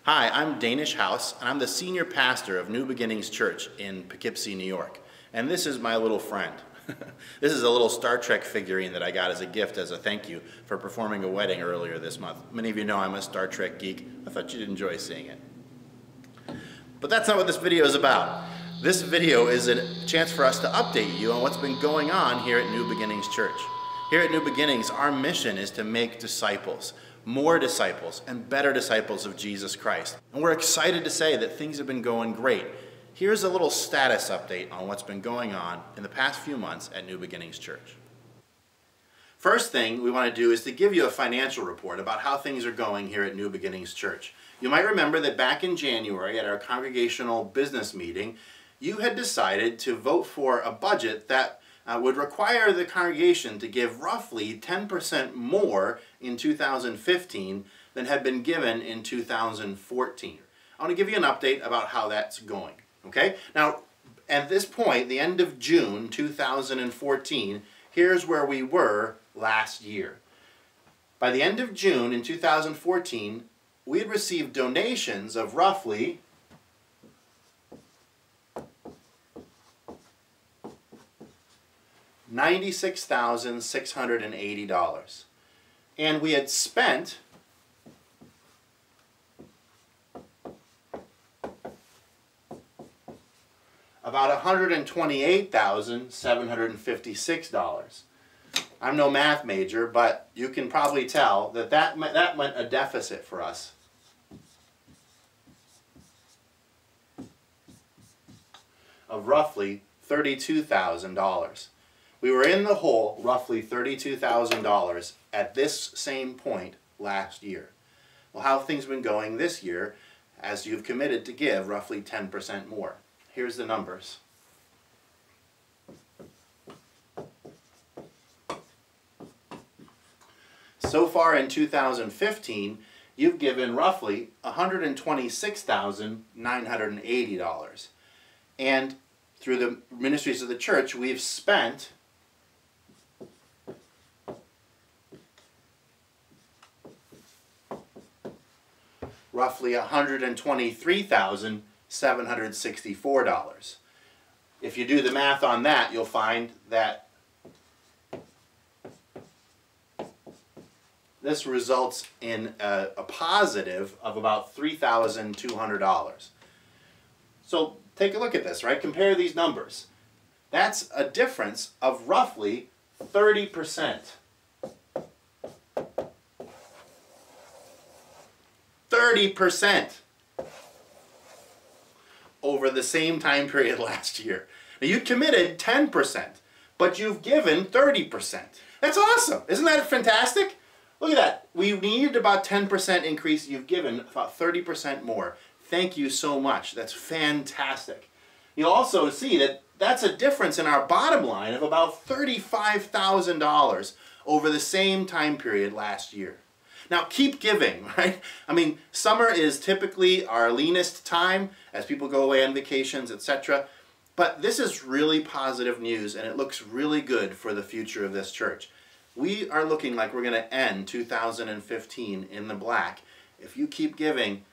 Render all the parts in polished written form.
Hi, I'm Danish House, and I'm the senior pastor of New Beginnings Church in Poughkeepsie, New York. And this is my little friend. This is a little Star Trek figurine that I got as a gift as a thank you for performing a wedding earlier this month. Many of you know I'm a Star Trek geek. I thought you'd enjoy seeing it. But that's not what this video is about. This video is a chance for us to update you on what's been going on here at New Beginnings Church. Here at New Beginnings, our mission is to make disciples, more disciples, and better disciples of Jesus Christ. And we're excited to say that things have been going great. Here's a little status update on what's been going on in the past few months at New Beginnings Church. First thing we want to do is to give you a financial report about how things are going here at New Beginnings Church. You might remember that back in January at our congregational business meeting, you had decided to vote for a budget that would require the congregation to give roughly 10% more in 2015 than had been given in 2014. I want to give you an update about how that's going. Okay? Now, at this point, the end of June 2014, here's where we were last year. By the end of June in 2014, we had received donations of roughly $96,680. And we had spent about $128,756. I'm no math major, but you can probably tell that that meant a deficit for us of roughly $32,000. We were in the hole roughly $32,000 at this same point last year. Well, how have things been going this year as you've committed to give roughly 10% more? Here's the numbers. So far in 2015, you've given roughly $126,980. And through the ministries of the church, we've spent roughly $123,764. If you do the math on that, you'll find that this results in a positive of about $3,200. So take a look at this, right? Compare these numbers. That's a difference of roughly 30%. 30% over the same time period last year. Now you committed 10%, but you've given 30%. That's awesome. Isn't that fantastic? Look at that. We needed about 10% increase. You've given about 30% more. Thank you so much. That's fantastic. You'll also see that that's a difference in our bottom line of about $35,000 over the same time period last year. Now keep giving, right? I mean, summer is typically our leanest time as people go away on vacations, etc. But this is really positive news, and it looks really good for the future of this church. We are looking like we're going to end 2015 in the black. If you keep giving,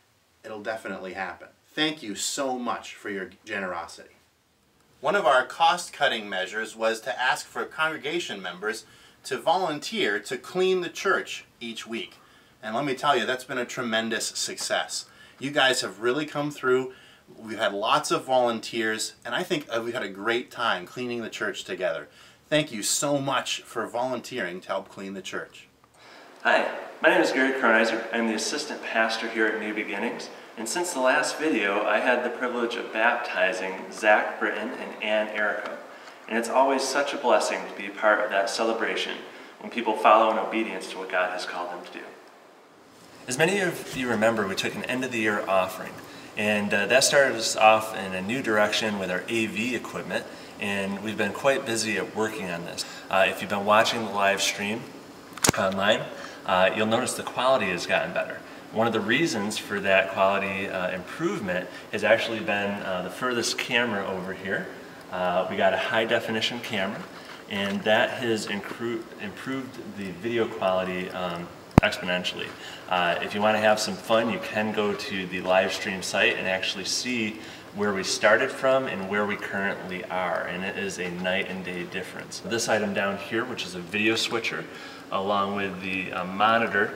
it'll definitely happen. Thank you so much for your generosity. One of our cost-cutting measures was to ask for congregation members to volunteer to clean the church each week. And let me tell you, that's been a tremendous success. You guys have really come through. We've had lots of volunteers, and I think we've had a great time cleaning the church together. Thank you so much for volunteering to help clean the church. Hi, my name is Gary Kornizer. I'm the assistant pastor here at New Beginnings, and since the last video, I had the privilege of baptizing Zach Britton and Ann Erica. And it's always such a blessing to be a part of that celebration when people follow in obedience to what God has called them to do. As many of you remember, we took an end-of-the-year offering, and that started us off in a new direction with our AV equipment, and we've been quite busy at working on this. If you've been watching the live stream online, you'll notice the quality has gotten better. One of the reasons for that quality improvement has actually been the furthest camera over here. We got a high-definition camera, and that has improved the video quality exponentially. If you want to have some fun, you can go to the Livestream site and actually see where we started from and where we currently are, and it is a night and day difference. This item down here, which is a video switcher, along with the monitor,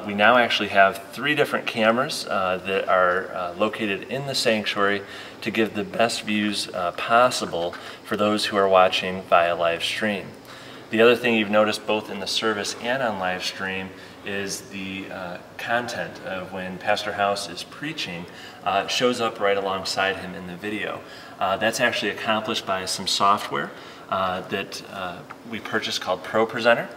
we now actually have 3 different cameras that are located in the sanctuary to give the best views possible for those who are watching via live stream. The other thing you've noticed both in the service and on live stream is the content of when Pastor House is preaching shows up right alongside him in the video. That's actually accomplished by some software that we purchased called Pro Presenter.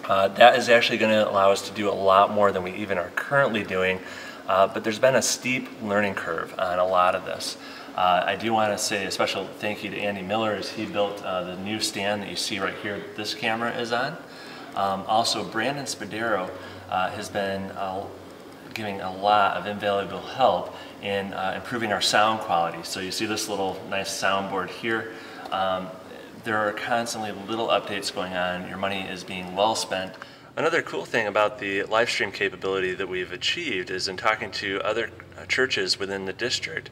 That is actually going to allow us to do a lot more than we even are currently doing, but there's been a steep learning curve on a lot of this. I do want to say a special thank you to Andy Miller as he built the new stand that you see right here that this camera is on. Also, Brandon Spadero has been giving a lot of invaluable help in improving our sound quality. So you see this little nice soundboard here. There are constantly little updates going on. Your money is being well spent. Another cool thing about the live stream capability that we've achieved is in talking to other churches within the district.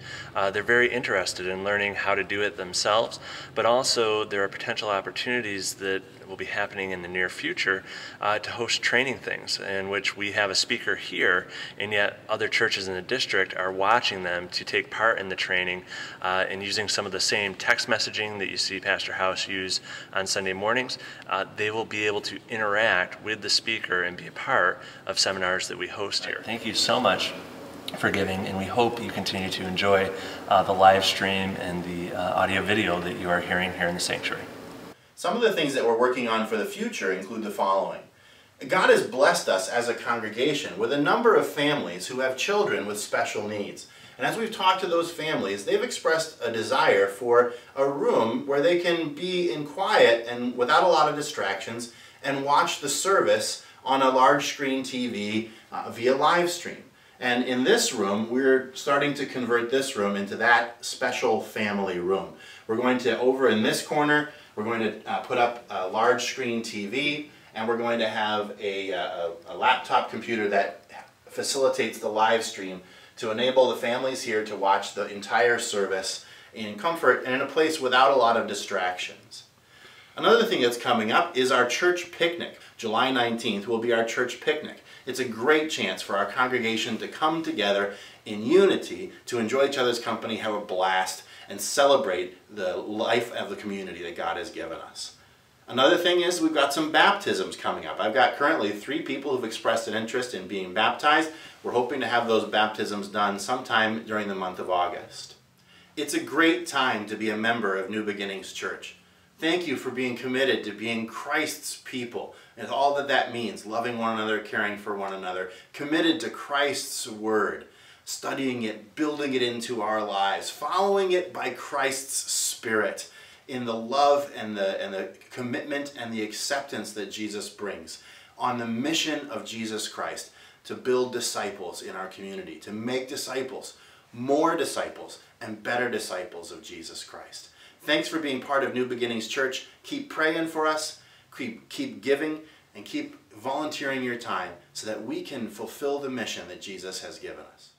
They're very interested in learning how to do it themselves, but also there are potential opportunities that will be happening in the near future to host training things in which we have a speaker here, and yet other churches in the district are watching them to take part in the training and using some of the same text messaging that you see Pastor House use on Sunday mornings. They will be able to interact with the speaker and be a part of seminars that we host here. Thank you so much for giving, and we hope you continue to enjoy the live stream and the audio video that you are hearing here in the sanctuary. Some of the things that we're working on for the future include the following. God has blessed us as a congregation with a number of families who have children with special needs. And as we've talked to those families, they've expressed a desire for a room where they can be in quiet and without a lot of distractions and watch the service on a large screen TV via live stream. And in this room, we're starting to convert this room into that special family room. We're going to, over in this corner, we're going to put up a large screen TV, and we're going to have a laptop computer that facilitates the live stream to enable the families here to watch the entire service in comfort and in a place without a lot of distractions. Another thing that's coming up is our church picnic. July 19th will be our church picnic. It's a great chance for our congregation to come together in unity to enjoy each other's company, have a blast, and celebrate the life of the community that God has given us. Another thing is we've got some baptisms coming up. I've got currently 3 people who've expressed an interest in being baptized. We're hoping to have those baptisms done sometime during the month of August. It's a great time to be a member of New Beginnings Church. Thank you for being committed to being Christ's people and all that that means, loving one another, caring for one another, committed to Christ's word, studying it, building it into our lives, following it by Christ's Spirit in the love and the commitment and the acceptance that Jesus brings on the mission of Jesus Christ to build disciples in our community, to make disciples, more disciples, and better disciples of Jesus Christ. Thanks for being part of New Beginnings Church. Keep praying for us, keep giving, and keep volunteering your time so that we can fulfill the mission that Jesus has given us.